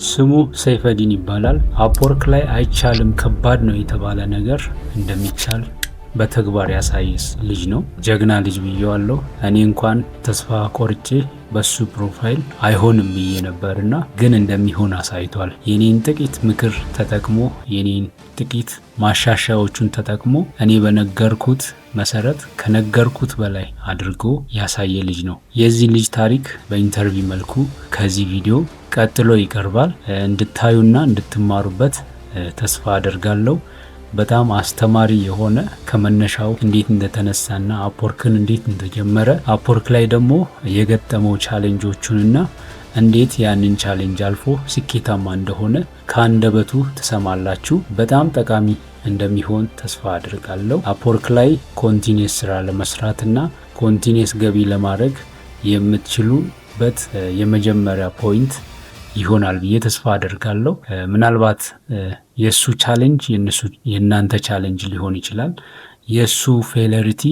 ስሙ ሰይፈዲን ይባላል። አፕወርክ ላይ አይቻልም ከባድ ነው የተባለ ነገር እንደሚቻል በተግባር ያሳየስ ልጅ ነው። ጀግና ልጅ ብዬዋለሁ። እኔ እንኳን ተስፋ ቆርጬ በሱ ፕሮፋይል አይሆንም ብዬ ነበርና ግን እንደሚሆን አሳይቷል። የኔን ጥቂት ምክር ተጠቅሞ የኔን ጥቂት ማሻሻያዎቹን ተጠቅሞ እኔ በነገርኩት መሰረት ከነገርኩት በላይ አድርጎ ያሳየ ልጅ ነው። የዚህ ልጅ ታሪክ በኢንተርቪው መልኩ ከዚህ ቪዲዮ ቀጥሎ ይቀርባል። እንድታዩና እንድትማሩበት ተስፋ አደርጋለሁ። በጣም አስተማሪ የሆነ ከመነሻው እንዴት እንደተነሳና አፕወርክን እንዴት እንደጀመረ አፕወርክ ላይ ደግሞ የገጠመው ቻሌንጆቹንና እንዴት ያንን ቻሌንጅ አልፎ ስኬታማ እንደሆነ ከአንደበቱ ትሰማላችሁ። በጣም ጠቃሚ እንደሚሆን ተስፋ አድርጋለሁ። አፕወርክ ላይ ኮንቲኒየስ ስራ ለመስራትና ኮንቲኒየስ ገቢ ለማድረግ የምትችሉበት የመጀመሪያ ፖይንት ይሆናል ብዬ ተስፋ አደርጋለሁ። ምናልባት የሱ ቻሌንጅ የእናንተ ቻሌንጅ ሊሆን ይችላል። የሱ ፌለሪቲ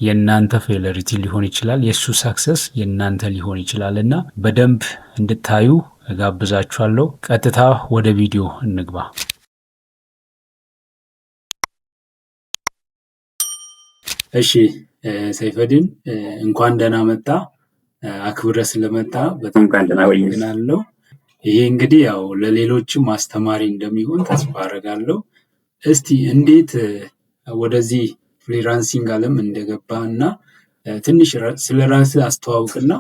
የእናንተ ፌለሪቲ ሊሆን ይችላል። የሱ ሳክሰስ የእናንተ ሊሆን ይችላል እና በደንብ እንድታዩ እጋብዛችኋለሁ። ቀጥታ ወደ ቪዲዮ እንግባ። እሺ ሰይፈዲን እንኳን ደህና መጣ። አክብረ ስለመጣ በጣም ደህና ወይናለሁ። ይሄ እንግዲህ ያው ለሌሎችም አስተማሪ እንደሚሆን ተስፋ አደርጋለሁ። እስቲ እንዴት ወደዚህ ፍሪላንሲንግ ዓለም እንደገባ እና ትንሽ ስለ ራስህ አስተዋውቅና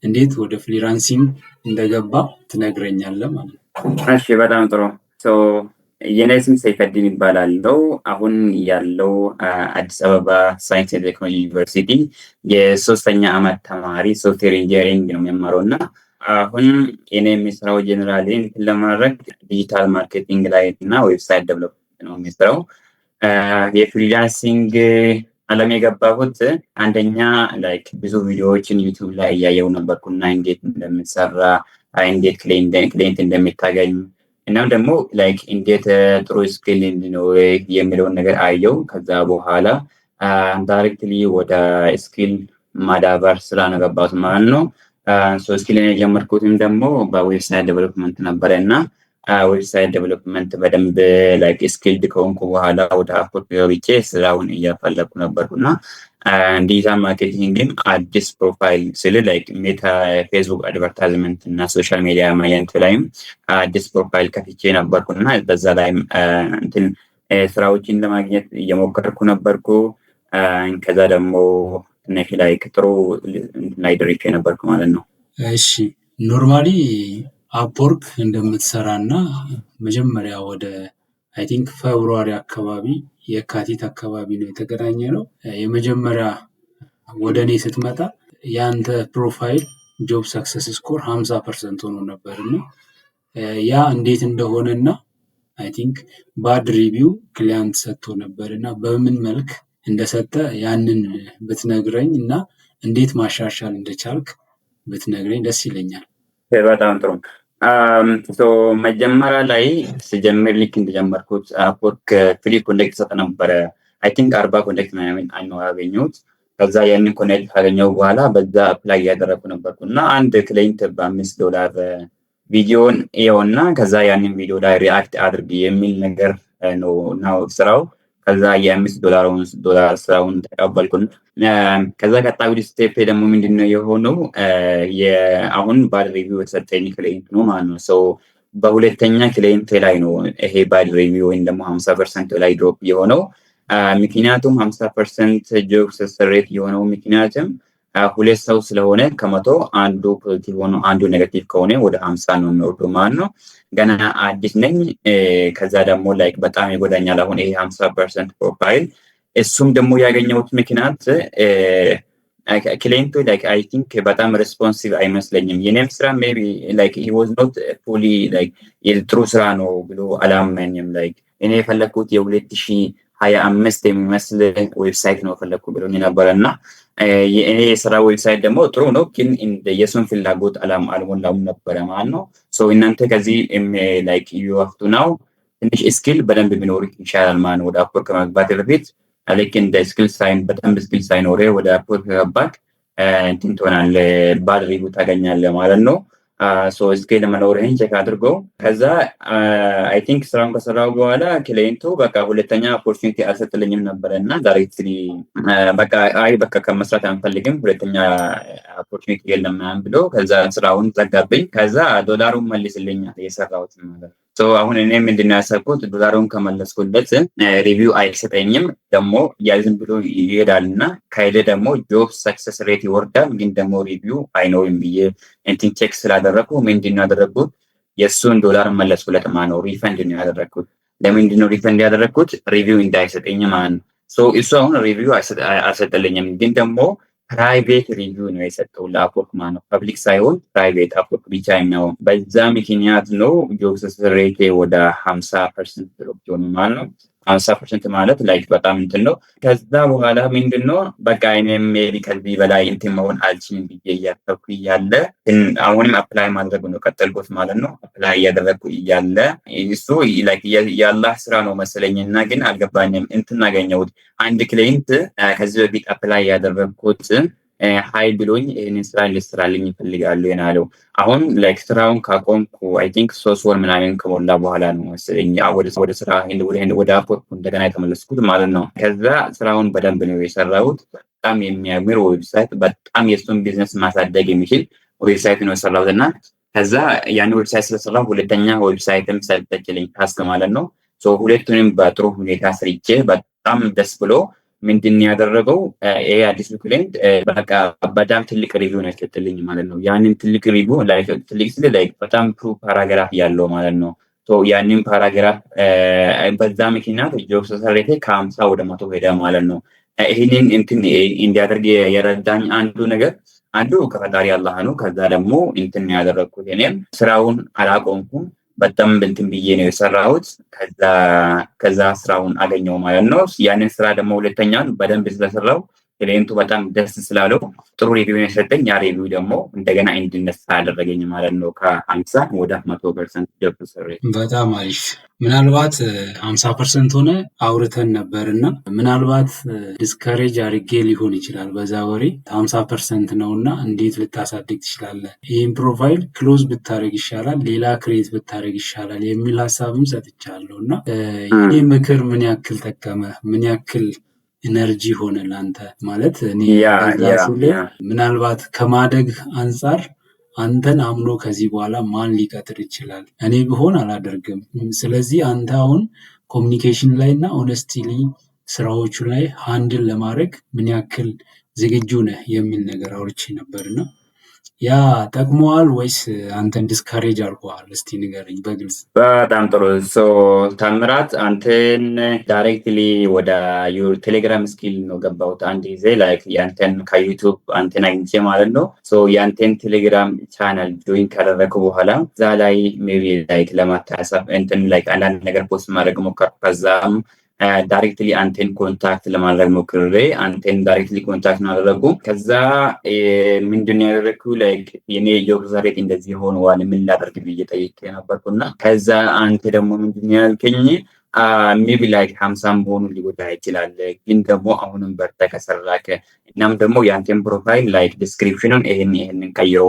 እንዴት ወደ ፍሪላንሲንግ እንደገባ ትነግረኛለህ ማለት ነው። እሺ በጣም ጥሩ። የኔ ስም ሰይፈዲን ይባላል። አሁን ያለው አዲስ አበባ ሳይንስ ኤንድ ቴክኖሎጂ ዩኒቨርሲቲ የሶስተኛ ዓመት ተማሪ ሶፍትዌር ኢንጂነሪንግ ነው የሚማረው እና አሁን እኔ የሚሰራው ጀነራሊ ለማድረግ ዲጂታል ማርኬቲንግ ላይ እና ዌብሳይት ዴቨሎፕመንት ነው የሚሰራው። የፍሪላንሲንግ ዓለም የገባሁት አንደኛ ላይክ ብዙ ቪዲዮዎችን ዩቲዩብ ላይ እያየው ነበርኩና እንዴት እንደምሰራ እንዴት ክሊየንት እንደሚታገኝ እናም ደግሞ ላይክ እንዴት ጥሩ ስኪል እንዲኖር የሚለውን ነገር አየው። ከዛ በኋላ ዳይሬክትሊ ወደ ስኪል ማዳበር ስራ ነው ገባሁት ማለት ነው። ስኪልን የጀመርኩትም ደግሞ በዌብሳይት ዴቨሎፕመንት ነበረ እና ዌብሳይት ዴቨሎፕመንት በደንብ ላይክ ስኪልድ ከሆንኩ በኋላ ወደ አፕወርክ ገብቼ ስራውን እያፈለኩ ነበርኩና ዲጂታል ማርኬቲንግን አዲስ ፕሮፋይል ስል ላይክ ሜታ ፌስቡክ አድቨርታይዝመንት እና ሶሻል ሚዲያ ማየንት ላይም አዲስ ፕሮፋይል ከፍቼ ነበርኩና በዛ ላይም እንትን ስራዎችን ለማግኘት እየሞከርኩ ነበርኩ። ከዛ ደግሞ ትንሽ ላይ ጥሩ ላይ ደርሼ ነበርኩ ማለት ነው። እሺ ኖርማሊ አፕወርክ እንደምትሰራና መጀመሪያ ወደ አይ ቲንክ ፌብሩዋሪ አካባቢ የካቲት አካባቢ ነው የተገናኘ ነው። የመጀመሪያ ወደ እኔ ስትመጣ ያንተ ፕሮፋይል ጆብ ሰክሰስ ስኮር 50% ሆኖ ነበርና ያ እንዴት እንደሆነና አይ ቲንክ ባድ ሪቪው ክሊያንት ሰጥቶ ነበርና በምን መልክ እንደሰጠ ያንን ብትነግረኝ እና እንዴት ማሻሻል እንደቻልክ ብትነግረኝ ደስ ይለኛል። በጣም ጥሩ። መጀመሪያ ላይ ስጀምር ልክ እንደጀመርኩት አፕወርክ ፍሪ ኮኔክት ሰጥ ነበረ። አይ ቲንክ 40 ኮኔክት ነው ያገኘሁት። ከዛ ያንን ኮኔክት ካገኘሁ በኋላ በዛ አፕላይ እያደረኩ ነበርኩ እና አንድ ክላይንት $5 ቪዲዮን ይኸውና ከዛ ያንን ቪዲዮ ላይ ሪአክት አድርግ የሚል ነገር ነው ስራው። ከዛ $5 ስራውን ተቀበልኩን። ከዛ ቀጣዩ ስቴፕ ደግሞ ምንድነው የሆነው? አሁን ባድ ሪቪው የተሰጠኝ ክላይንት ነው ማለት ነው። በሁለተኛ ክላይንት ላይ ነው ይሄ ባድ ሪቪው ወይም ደግሞ 50% ላይ ድሮፕ የሆነው። ምክንያቱም 50% ጆብ ሰክሰስ ሬት የሆነው ምክንያቱም ሁለት ሰው ስለሆነ ከመቶ አንዱ ፖዚቲቭ ሆኖ አንዱ ኔጋቲቭ ከሆነ ወደ 50 ነው የሚወርደው ማለት ነው። ገና አዲስ ነኝ። ከዛ ደግሞ ላይክ በጣም ይጎዳኛል አሁን ይሄ 50% ፕሮፋይል። እሱም ደግሞ ያገኘሁት ምክንያት ክላይንቱ ላይክ አይ ቲንክ በጣም ሬስፖንሲቭ አይመስለኝም። የኔም ስራ ሜቢ ላይክ he was not fully like የጥሩ ስራ ነው ብሎ አላመኝም። ላይክ እኔ የፈለኩት የ2025 የሚመስል ዌብሳይት ነው ፈለኩ ብሎ ነበርና የኔ የስራ ዌብሳይት ደግሞ ጥሩ ነው ግን የሱን ፍላጎት አልሞላውም ነበር ማለት ነው። እናንተ ከዚህ ላይክ you have to now ትንሽ ስኪል በደንብ ቢኖር ይሻላል ማለት ነው። ወደ አፕወርክ ከመግባት በፊት ልክ እንደ ስኪል በጣም ስኪል ሳይኖር ወደ አፕወርክ ከገባክ እንትን ትሆናለህ፣ ባድ ሪቪው ታገኛለህ ማለት ነው። ስኬል መኖርህን ቼክ አድርጎ ከዛ አይ ቲንክ ስራውን ከሰራው በኋላ ክሊየንቱ በቃ ሁለተኛ ኦፖርቹኒቲ አልሰጥልኝም ነበረ እና ዳይሬክትሊ በቃ ከመስራት አንፈልግም ሁለተኛ ኦፖርቹኒቲ የለም ምናምን ብሎ ከዛ ስራውን ዘጋብኝ። ከዛ ዶላሩን መልስልኛል የሰራሁት ማለት ነው። አሁን እኔ ምንድነው ያሰብኩት ዶላሩን ከመለስኩለት ሪቪው አይሰጠኝም ደግሞ ያዝም ብሎ ይሄዳል እና ከሄደ ደግሞ ጆብ ሰክሰስ ሬት ይወርዳል፣ ግን ደግሞ ሪቪው አይኖርም ብዬ እንትን ቼክ ስላደረኩ ምንድነው ያደረኩት የእሱን ዶላር መለስኩለት ማለት ነው። ሪፈንድ ነው ያደረኩት። ለምንድነው ሪፈንድ ያደረኩት? ሪቪው እንዳይሰጠኝ ማለት ነው። እሱ አሁን ሪቪው አልሰጠልኝም፣ ግን ደግሞ ፕራይቬት ሪቪው ነው የሰጠው ለአፕወርክ ማለት ነው። ፐብሊክ ሳይሆን ፕራይቬት አፕወርክ ብቻ ነው። በዛ ምክንያት ነው ጆብ ሰክሰስ ሬት ወደ 50% ድሮፕ ሆነ ማለት ነው። 50% ማለት ላይክ በጣም እንትን ነው። ከዛ በኋላ ምንድነው በቃ እኔም ሜቢ ከዚህ በላይ እንትን መሆን አልችልም ብዬ እያሰብኩ እያለ አሁንም አፕላይ ማድረግ ነው ቀጠልኩት ማለት ነው። አፕላይ እያደረግኩ እያለ እሱ ላይክ የአላህ ስራ ነው መሰለኝና ግን አልገባኝም። እንትን አገኘሁት አንድ ክሊየንት ከዚህ በፊት አፕላይ ያደረግኩት ሀይ ብሎኝ ይህንን ስራ ልስራልኝ ይፈልጋሉ የናለው። አሁን ላይክ ስራውን ካቆምኩ አይ ቲንክ 3 ወር ምናምን ከሞላ በኋላ ነው መሰለኝ ወደ ስራ ወደ አፕወርክ እንደገና የተመለስኩት ማለት ነው። ከዛ ስራውን በደንብ ነው የሰራሁት። በጣም የሚያምር ዌብሳይት፣ በጣም የሱን ቢዝነስ ማሳደግ የሚችል ዌብሳይት ነው የሰራሁት እና ከዛ ያን ዌብሳይት ስለሰራሁ ሁለተኛ ዌብሳይትም ሰጠችልኝ ታስክ ማለት ነው። ሁለቱንም በጥሩ ሁኔታ ስርቼ በጣም ደስ ብሎ ምንድን ያደረገው ይሄ አዲሱ ክሊየንት በቃ በጣም ትልቅ ሪቪው ነው የሰጠልኝ ማለት ነው። ያንን ትልቅ ሪቪው ላይክ ትልቅ ስለ ላይክ በጣም ፓራግራፍ ያለው ማለት ነው። ያንን ፓራግራፍ በዛ ምክንያት ጆብ ሰክሰስ ሬት ከ50 ወደ 100 ሄደ ማለት ነው። ይሄንን እንትን እንዲያደርግ የረዳኝ አንዱ ከፈጣሪ አላህ ነው። ከዛ ደግሞ እንትን ያደረኩት እኔም ስራውን አላቆምኩም። በጣም እንትን ብዬ ነው የሰራሁት። ከዛ ስራውን አገኘው ማለት ነው። ያንን ስራ ደግሞ ሁለተኛውን በደንብ ስለሰራው ክሊየንቱ በጣም ደስ ስላለው ጥሩ ሪቪው የሰጠኝ። ያ ሪቪው ደግሞ እንደገና እንድነሳ ያደረገኝ ማለት ነው። ከ50 ወደ 100% ጆብ ሰክሰስ ሬት። በጣም አሪፍ። ምናልባት 50% ሆነ አውርተን ነበርና ምናልባት ዲስከሬጅ አድርጌ ሊሆን ይችላል በዛ ወሬ 50% ነውና እንዴት ልታሳድግ ትችላለህ? ይህን ፕሮፋይል ክሎዝ ብታደርግ ይሻላል፣ ሌላ ክሬት ብታደርግ ይሻላል የሚል ሀሳብም ሰጥቻለሁና ይህ ምክር ምን ያክል ጠቀመ? ምን ያክል ኢነርጂ ሆነ ላንተ? ማለት እኔ ምናልባት ከማደግ አንጻር አንተን አምኖ ከዚህ በኋላ ማን ሊቀጥር ይችላል? እኔ ብሆን አላደርግም። ስለዚህ አንተ አሁን ኮሚኒኬሽን ላይ እና ኦነስቲሊ ስራዎቹ ላይ ሃንድል ለማድረግ ምን ያክል ዝግጁ ነህ የሚል ነገር አውርቼ ነበርና ያ ጠቅመዋል ወይስ አንተን ዲስካሬጅ አድርገዋል? እስቲ ንገረኝ በግልጽ። በጣም ጥሩ። ታምራት አንተን ዳይሬክትሊ ወደ ቴሌግራም ስኪል ነው ገባሁት አንድ ጊዜ ላይክ ያንተን ከዩቲዩብ አንተን አግኝቼ ማለት ነው። ያንተን ቴሌግራም ቻናል ጆይን ካደረግኩ በኋላ እዛ ላይ ሜቢ ላይክ ለማታሳብ እንትን ላይክ አንዳንድ ነገር ፖስት ማድረግ ሞከርኩ። ከዛም ዳይሬክትሊ አንተን ኮንታክት ለማድረግ ሞክሬ አንተን ዳይሬክትሊ ኮንታክት ማድረጉ ከዛ ምንድነው ያደረኩ ላይክ የኔ ጆብ ሰክሰስ ሬት እንደዚህ ሆኗል ምን ላደርግ ብዬ ጠይቄ ነበርኩና ከዛ አንተ ደግሞ ምንድነው ያልከኝ ሜቢ ላይክ 50 ሆኑ ሊጎዳ ይችላል፣ ግን ደግሞ አሁንም በርታ ከሰራከ እናም ደግሞ ያንተን ፕሮፋይል ላይክ ዲስክሪፕሽኑን ይሄንን ቀይሮ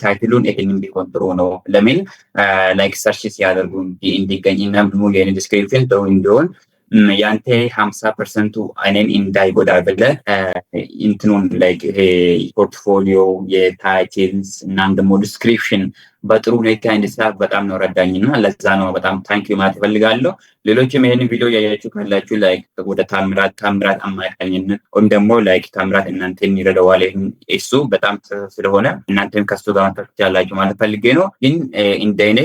ታይትሉን ይሄንን ቢሆን ጥሩ ነው ለምን ላይክ ሰርች ሲያደርጉ እንዲገኝ እናም ደግሞ የኔ ዲስክሪፕሽን ጥሩ እንዲሆን ያንተ 50% እኔን እንዳይጎዳ ብለህ እንትኑን ላይክ ፖርትፎሊዮ የታይትልስ እናም ደግሞ ዲስክሪፕሽን በጥሩ ሁኔታ እንድትጻፍ በጣም ነው ረዳኝና ለዛ ነው በጣም ታንኪዩ ማለት እፈልጋለሁ። ሌሎችም ይሄንን ቪዲዮ ያያችሁ ካላችሁ ላይክ ወደ ታምራት አማካኝነት ወይም ደግሞ ላይክ ታምራት እናንተን ይረዳዋል እሱ በጣም ስለሆነ እናንተም ከሱ ጋር ተከታተላችሁ ማለት ፈልጌ ነው። ግን እንደኔ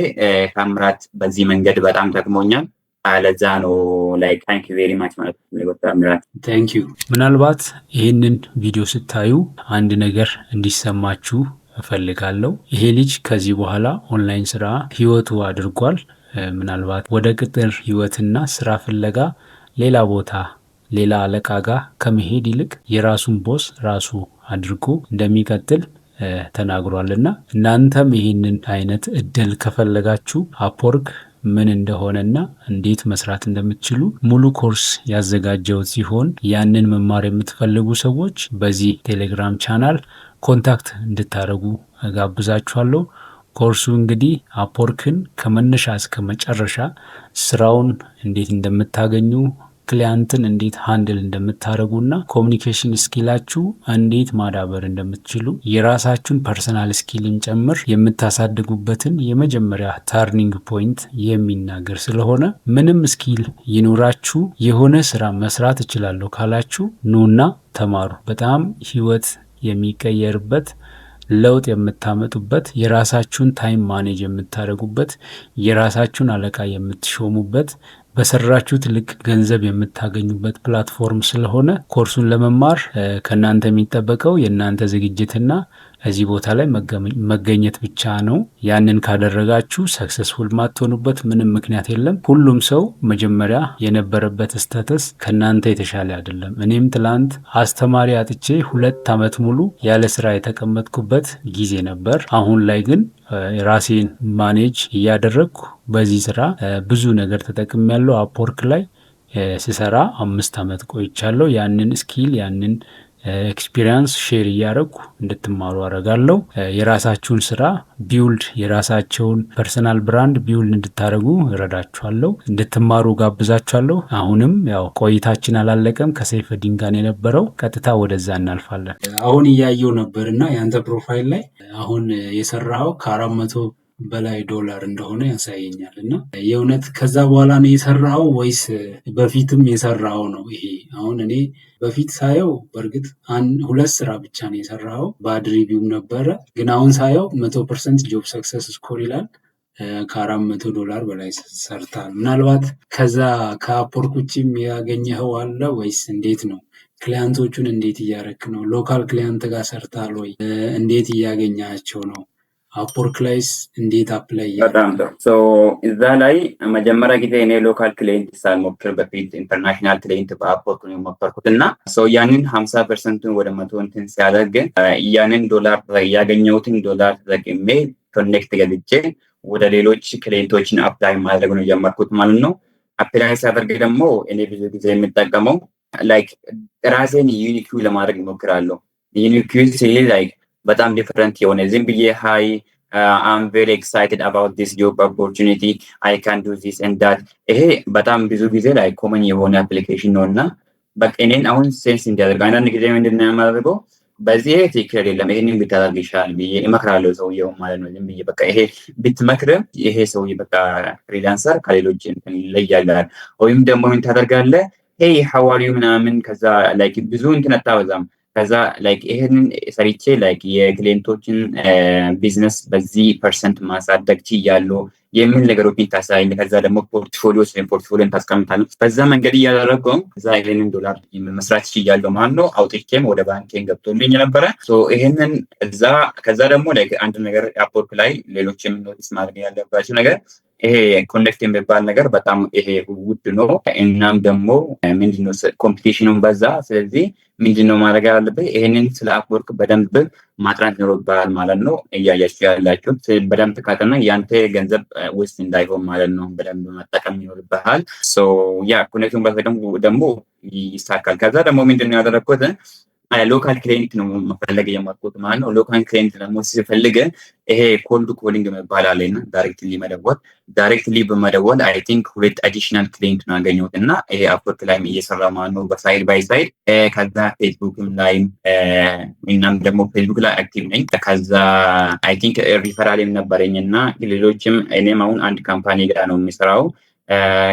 ታምራት በዚህ መንገድ በጣም ጠቅሞኛል። ለዛ ነው ላይክ ታንክ ዩ ቬሪ ማች ማለት ነው። ታምራት ታንክ ዩ። ምናልባት ይህንን ቪዲዮ ስታዩ አንድ ነገር እንዲሰማችሁ እፈልጋለሁ። ይሄ ልጅ ከዚህ በኋላ ኦንላይን ስራ ህይወቱ አድርጓል። ምናልባት ወደ ቅጥር ህይወትና ስራ ፍለጋ ሌላ ቦታ ሌላ አለቃ ጋር ከመሄድ ይልቅ የራሱን ቦስ ራሱ አድርጎ እንደሚቀጥል ተናግሯልና እናንተም ይህንን አይነት እድል ከፈለጋችሁ አፕወርክ ምን እንደሆነና እንዴት መስራት እንደምትችሉ ሙሉ ኮርስ ያዘጋጀው ሲሆን ያንን መማር የምትፈልጉ ሰዎች በዚህ ቴሌግራም ቻናል ኮንታክት እንድታደርጉ ጋብዛችኋለሁ። ኮርሱ እንግዲህ አፕወርክን ከመነሻ እስከ መጨረሻ ስራውን እንዴት እንደምታገኙ፣ ክሊያንትን እንዴት ሃንድል እንደምታደርጉና ኮሚኒኬሽን ስኪላችሁ እንዴት ማዳበር እንደምትችሉ የራሳችሁን ፐርሰናል ስኪልን ጨምር የምታሳድጉበትን የመጀመሪያ ተርኒንግ ፖይንት የሚናገር ስለሆነ ምንም ስኪል ይኑራችሁ የሆነ ስራ መስራት እችላለሁ ካላችሁ ኑና ተማሩ። በጣም ህይወት የሚቀየርበት ለውጥ የምታመጡበት የራሳችሁን ታይም ማኔጅ የምታደርጉበት የራሳችሁን አለቃ የምትሾሙበት በሰራችሁት ልክ ገንዘብ የምታገኙበት ፕላትፎርም ስለሆነ ኮርሱን ለመማር ከእናንተ የሚጠበቀው የእናንተ ዝግጅትና እዚህ ቦታ ላይ መገኘት ብቻ ነው። ያንን ካደረጋችሁ ሰክሰስፉል ማትሆኑበት ምንም ምክንያት የለም። ሁሉም ሰው መጀመሪያ የነበረበት ስታተስ ከእናንተ የተሻለ አይደለም። እኔም ትላንት አስተማሪ አጥቼ 2 ዓመት ሙሉ ያለ ስራ የተቀመጥኩበት ጊዜ ነበር። አሁን ላይ ግን ራሴን ማኔጅ እያደረግኩ በዚህ ስራ ብዙ ነገር ተጠቅሜያለሁ። አፕወርክ ላይ ስሰራ 5 ዓመት ቆይቻለሁ። ያንን ስኪል ያንን ኤክስፒሪየንስ ሼር እያደረጉ እንድትማሩ አደርጋለሁ። የራሳችሁን ስራ ቢውልድ የራሳቸውን ፐርሰናል ብራንድ ቢውልድ እንድታደርጉ እረዳችኋለሁ፣ እንድትማሩ ጋብዛችኋለሁ። አሁንም ያው ቆይታችን አላለቀም። ከሰይፈ ዲንጋን የነበረው ቀጥታ ወደዛ እናልፋለን። አሁን እያየው ነበርና ያንተ ፕሮፋይል ላይ አሁን የሰራኸው ከ400 በላይ $4 እንደሆነ ያሳየኛል። እና የእውነት ከዛ በኋላ ነው የሰራኸው ወይስ በፊትም የሰራኸው ነው? ይሄ አሁን እኔ በፊት ሳየው በእርግጥ 2 ስራ ብቻ ነው የሰራኸው፣ ባድ ሪቪውም ነበረ። ግን አሁን ሳየው 100% ጆብ ሰክሰስ ስኮር ይላል። $400 በላይ ሰርታል። ምናልባት ከዛ ከአፕወርክ ውጭም ያገኘኸው አለ ወይስ እንዴት ነው? ክሊያንቶቹን እንዴት እያረክ ነው? ሎካል ክሊያንት ጋር ሰርታል ወይ? እንዴት እያገኛቸው ነው? አፕወርክ ላይስ እንዴት አፕላይ? በጣም ጥሩ። እዛ ላይ መጀመሪያ ጊዜ እኔ ሎካል ክሊየንት ሳልሞክር በፊት ኢንተርናሽናል ክሊየንት በአፕወርክ ነው የሞከርኩት እና ያንን 50%ን ወደ 100 እንትን ሲያደርግ ያንን $1 ያገኘሁትን $1 ተጠቅሜ ኮኔክት ገብቼ ወደ ሌሎች ክሊየንቶችን አፕላይ ማድረግ ነው የጀመርኩት ማለት ነው። አፕላይ ሲያደርግ ደግሞ እኔ ብዙ ጊዜ የምጠቀመው ላይክ ራሴን ዩኒክ ለማድረግ እሞክራለሁ። ዩኒክ ሲል ላይክ በጣም ዲፈረንት የሆነ ዝም ብዬ ሃይ I'm very excited about this job opportunity, I can do this and that። ይሄ በጣም ብዙ ጊዜ ላይ ኮመን የሆነ አፕሊኬሽን ነው እና በቃ እኔን አሁን ሴንስ እንዲያደርግ አንዳንድ ጊዜ ምንድን ነው የማደርገው በዚህ ትክክል የለም ይሄንን ብታደርግ ይሻላል ብዬ እመክራለሁ ሰውየው ማለት ነው። ዝም ብዬ በቃ ይሄ ብትመክርም ይሄ ሰውዬ በቃ ፍሪላንሰር ከሌሎች ይለያል ወይም ደግሞ ምን ታደርጋለህ ሄይ how are you ምናምን ከዛ ላይክ ብዙ እንትን አታበዛም። ከዛ ላይክ ይሄንን ሰርቼ ላይክ የክሊየንቶችን ቢዝነስ በዚህ ፐርሰንት ማሳደግ ችያለሁ የሚል ነገሮችን ታሳያለህ። ከዛ ደግሞ ፖርትፎሊዮን ታስቀምጣለህ። በዛ መንገድ እያደረገው ከዛ ይሄንን $1 መስራት ችያለሁ ማለት ነው። አውጥቼም ወደ ባንኬን ገብቶልኝ ነበረ። ይሄንን ከዛ ደግሞ ላይክ አንድ ነገር አፕወርክ ላይ ሌሎችም ኖቲስ ማድረግ ያለባቸው ነገር ይሄ ኮኔክት የሚባል ነገር በጣም ይሄ ውድ ነው። እናም ደግሞ ምንድነው ኮምፒቲሽኑን በዛ። ስለዚህ ምንድነው ማድረግ ያለብህ ይሄንን ስለ አፕወርክ በደንብ ማጥናት ይኖርብሃል ማለት ነው። እያያችሁ ያላችሁት በደንብ ካጠና ያንተ ገንዘብ ውስጥ እንዳይሆን ማለት ነው በደንብ መጠቀም ይኖርብሃል። ያ ኮኔክቱን በተጠቀም ደግሞ ይሳካል። ከዛ ደግሞ ምንድነው ያደረኩት ሎካል ክሊየንት ነው መፈለግ የጀመርኩት ማለት ነው። ሎካል ክሊየንት ደግሞ ሲፈልግ ይሄ ኮልድ ኮሊንግ መባል አለና ዳይሬክትሊ በመደወል አይ ቲንክ 2 አዲሽናል ክሊየንት ነው ያገኘሁት እና ይሄ አፕወርክ ላይም እየሰራ ማለት ነው በሳይድ ባይ ሳይድ። ከዛ ፌስቡክም ላይም እናም ደግሞ ፌስቡክ ላይ አክቲቭ ነኝ። ከዛ አይ ቲንክ ሪፈራልም ነበረኝ እና ሌሎችም እኔም አሁን አንድ ካምፓኒ ጋር ነው የሚሰራው።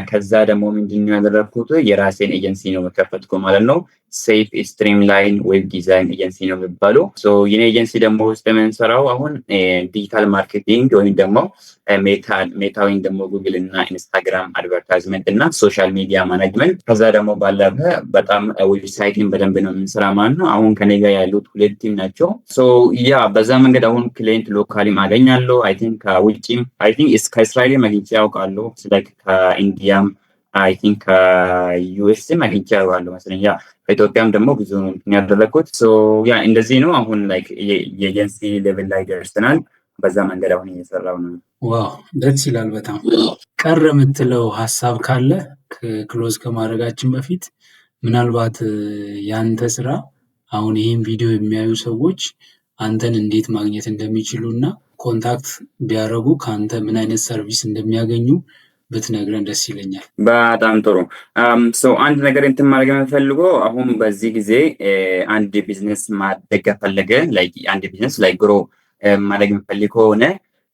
ከዛ ደግሞ ምንድነው ያደረኩት የራሴን ኤጀንሲ ነው መከፈትኩ ማለት ነው። ሴፍ ስትሪም ላይን ዌብ ዲዛይን ኤጀንሲ ነው የሚባለው። የኔ ኤጀንሲ ደግሞ ውስጥ የምንሰራው አሁን ዲጂታል ማርኬቲንግ ወይም ደግሞ ሜታ ወይም ደግሞ ጉግል እና ኢንስታግራም አድቨርታይዝመንት እና ሶሻል ሚዲያ ማኔጅመንት። ከዛ ደግሞ ባለፈ በጣም ዌብሳይትን በደንብ ነው የምንሰራ ማለት ነው። አሁን ከኔ ጋር ያሉት 2 ቲም ናቸው። ያ በዛ መንገድ አሁን ክሊየንት ሎካሊም አገኛለሁ። አይ ቲንክ ከውጭም አይ ቲንክ ከእስራኤልም አግኝቼ ያውቃለሁ። ስለዚህ ከኢንዲያም አይ ቲንክ ከዩኤስም አግኝቼ ያውቃለሁ መሰለኝ። ያ ከኢትዮጵያም ደግሞ ብዙ ያደረኩት ያ እንደዚህ ነው። አሁን ላይክ የኤጀንሲ ሌቭል ላይ ደርሰናል። በዛ መንገድ አሁን እየሰራው ነው። ዋው ደስ ይላል በጣም። ቀረ የምትለው ሀሳብ ካለ ክሎዝ ከማድረጋችን በፊት ምናልባት ያንተ ስራ አሁን ይህን ቪዲዮ የሚያዩ ሰዎች አንተን እንዴት ማግኘት እንደሚችሉ እና ኮንታክት ቢያደርጉ ከአንተ ምን አይነት ሰርቪስ እንደሚያገኙ ብትነግረን ደስ ይለኛል። በጣም ጥሩ። አንድ ነገር እንትን ማድረግ የምፈልገው አሁን በዚህ ጊዜ አንድ ቢዝነስ ማደግ ከፈለገ አንድ ቢዝነስ ግሮ ማድረግ የሚፈልግ ከሆነ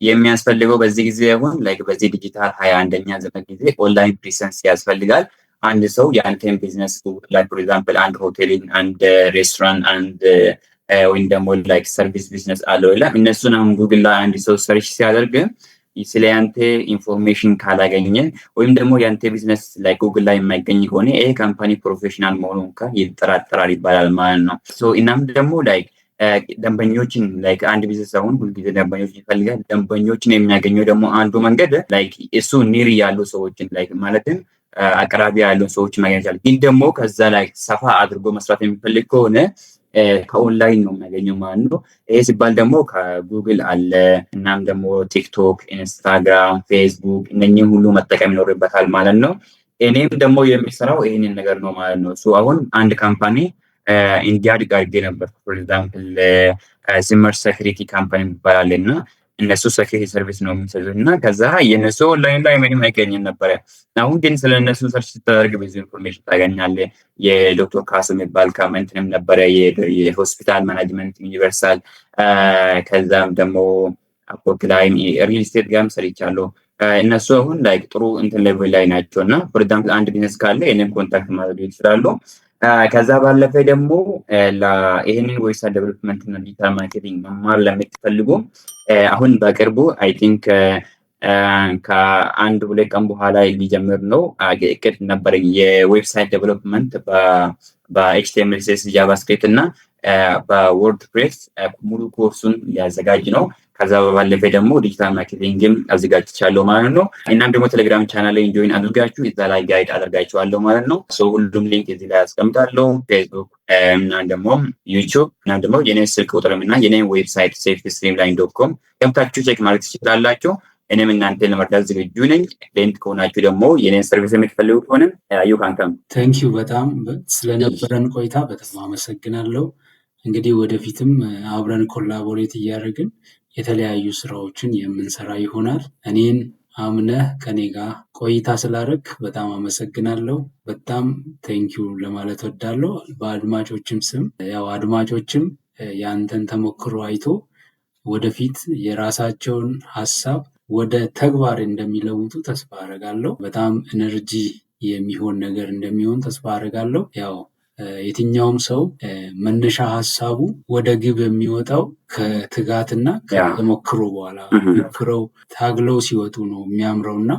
የሚያስፈልገው በዚህ ጊዜ አሁን በዚህ ዲጂታል 21ኛ ዘመን ጊዜ ኦንላይን ፕሬዘንስ ያስፈልጋል። አንድ ሰው የአንተን ቢዝነስ ፎር ኤግዛምፕል አንድ ሆቴልን፣ አንድ ሬስቶራንት፣ አንድ ወይም ደግሞ ሰርቪስ ቢዝነስ አለው ይላል። እነሱን አሁን ጉግል ላይ አንድ ሰው ሰርች ሲያደርግ ስለ ያንተ ኢንፎርሜሽን ካላገኘ ወይም ደግሞ ያንተ ቢዝነስ ጉግል ላይ የማይገኝ ከሆነ ይሄ ካምፓኒ ፕሮፌሽናል መሆኑን ይጠራጠራል ይባላል ማለት ነው። እናም ደግሞ ደንበኞችን አንድ ቢዝነስ አሁን ሁልጊዜ ደንበኞችን ይፈልጋል። ደንበኞችን የሚያገኘው ደግሞ አንዱ መንገድ እሱ ኒር ያሉ ሰዎችን ማለትም አቅራቢያ ያሉ ሰዎች ማግኘት ይችላል። ግን ደግሞ ከዛ ሰፋ አድርጎ መስራት የሚፈልግ ከሆነ ከኦንላይን ነው የሚያገኘው ማለት ነው። ይሄ ሲባል ደግሞ ከጉግል አለ፣ እናም ደግሞ ቲክቶክ፣ ኢንስታግራም፣ ፌስቡክ እነኚህ ሁሉ መጠቀም ይኖርበታል ማለት ነው። እኔም ደግሞ የሚሰራው ይህንን ነገር ነው ማለት ነው። አሁን አንድ ካምፓኒ እንዲያድግ አድርጌ ነበር። ፎር ኤግዛምፕል ሲመር ሴኩሪቲ ካምፓኒ ይባላል እና እነሱ ሴኩሪቲ ሰርቪስ ነው የሚሰጡት እና ከዛ የነሱ ኦንላይን ላይ ምንም አይገኝም ነበረ። አሁን ግን ስለ እነሱ ሰርች ስታደርግ ብዙ ኢንፎርሜሽን ታገኛለህ። የዶክተር ካስ የሚባል ካምፓኒም ነበረ፣ የሆስፒታል ማናጅመንት ዩኒቨርሳል፣ ከዛም ደግሞ አፖርክ ላይ ሪል ስቴት ጋርም ሰርቻለሁ። እነሱ አሁን ጥሩ እንትን ሌቭል ላይ ናቸው እና ፎር ኤግዛምፕል አንድ ቢዝነስ ካለ ይህንን ኮንታክት ማድረግ ይችላሉ። ከዛ ባለፈ ደግሞ ይህንን ዌብሳይት ዴቨሎፕመንት እና ዲጂታል ማርኬቲንግ መማር ለምትፈልጉ አሁን በቅርቡ አይ ቲንክ ከአንድ 2 ቀን በኋላ ሊጀምር ነው እቅድ ነበረኝ። የዌብሳይት ዴቨሎፕመንት በኤችቲኤምኤል፣ ሲኤስኤስ፣ ጃቫስክሪፕት እና በወርድፕሬስ ሙሉ ኮርሱን ሊያዘጋጅ ነው። ከዛ ባለፈ ደግሞ ዲጂታል ማርኬቲንግም አዘጋጅቻለሁ ማለት ነው። እናም ደግሞ ቴሌግራም ቻናል ላይ ጆይን አድርጋችሁ እዛ ላይ ጋይድ አደርጋችኋለሁ ማለት ነው። ሁሉም ሊንክ እዚህ ላይ አስቀምጣለሁ። ፌስቡክ እና ደግሞ ዩቲዩብ እና ደግሞ የኔን ስልክ ቁጥርም እና የኔን ዌብሳይት safestreamline.com ገብታችሁ ቼክ ማድረግ ትችላላችሁ። እኔም እናንተ ለመርዳት ዝግጁ ነኝ። ክሊንት ከሆናችሁ ደግሞ የኔን ሰርቪስ የምትፈልጉ ከሆነ ዩ ካን ካም። ቴንኪዩ በጣም ስለነበረን ቆይታ በጣም አመሰግናለሁ። እንግዲህ ወደፊትም አብረን ኮላቦሬት እያደረግን የተለያዩ ስራዎችን የምንሰራ ይሆናል። እኔን አምነህ ከኔ ጋር ቆይታ ስላደረግ በጣም አመሰግናለሁ። በጣም ቴንኪዩ ለማለት ወዳለሁ በአድማጮችም ስም። አድማጮችም ያንተን ተሞክሮ አይቶ ወደፊት የራሳቸውን ሀሳብ ወደ ተግባር እንደሚለውጡ ተስፋ አደርጋለሁ። በጣም ኤነርጂ የሚሆን ነገር እንደሚሆን ተስፋ አደርጋለሁ። የትኛውም ሰው መነሻ ሀሳቡ ወደ ግብ የሚወጣው ከትጋትና ከተሞክሮ በኋላ ሞክረው ታግለው ሲወጡ ነው የሚያምረውና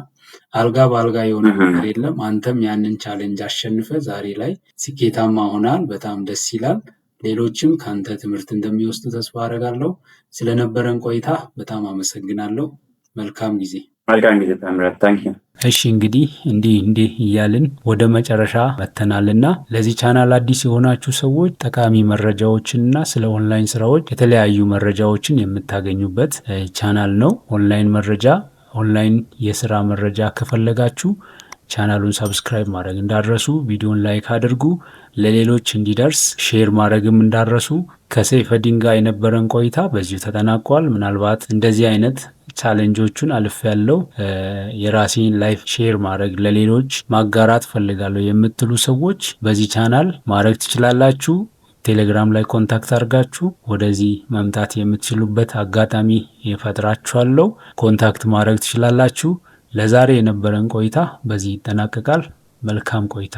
አልጋ በአልጋ የሆነ ነገር የለም። አንተም ያንን ቻሌንጅ አሸንፈ ዛሬ ላይ ስኬታማ ሆናል። በጣም ደስ ይላል። ሌሎችም ከአንተ ትምህርት እንደሚወስዱ ተስፋ አደርጋለሁ። ስለነበረን ቆይታ በጣም አመሰግናለሁ። መልካም ጊዜ። መልካም ጊዜ ታምራት። ታንኪዩ። እሺ እንግዲህ እንዲህ እያልን ወደ መጨረሻ መተናልና ለዚህ ቻናል አዲስ የሆናችሁ ሰዎች ጠቃሚ መረጃዎችንና ስለ ኦንላይን ስራዎች የተለያዩ መረጃዎችን የምታገኙበት ቻናል ነው። ኦንላይን የስራ መረጃ ከፈለጋችሁ ቻናሉን ሰብስክራይብ ማድረግ እንዳረሱ፣ ቪዲዮን ላይክ አድርጉ፣ ለሌሎች እንዲደርስ ሼር ማድረግም እንዳረሱ። ከሰይፈዲን ጋር የነበረን ቆይታ በዚሁ ተጠናቋል። ምናልባት እንደዚህ አይነት ቻሌንጆቹን አልፍ ያለው የራሴን ላይፍ ሼር ማድረግ ለሌሎች ማጋራት ፈልጋለሁ የምትሉ ሰዎች በዚህ ቻናል ማድረግ ትችላላችሁ። ቴሌግራም ላይ ኮንታክት አድርጋችሁ ወደዚህ መምጣት የምትችሉበት አጋጣሚ ይፈጥራችኋለሁ። ኮንታክት ማድረግ ትችላላችሁ። ለዛሬ የነበረን ቆይታ በዚህ ይጠናቀቃል። መልካም ቆይታ።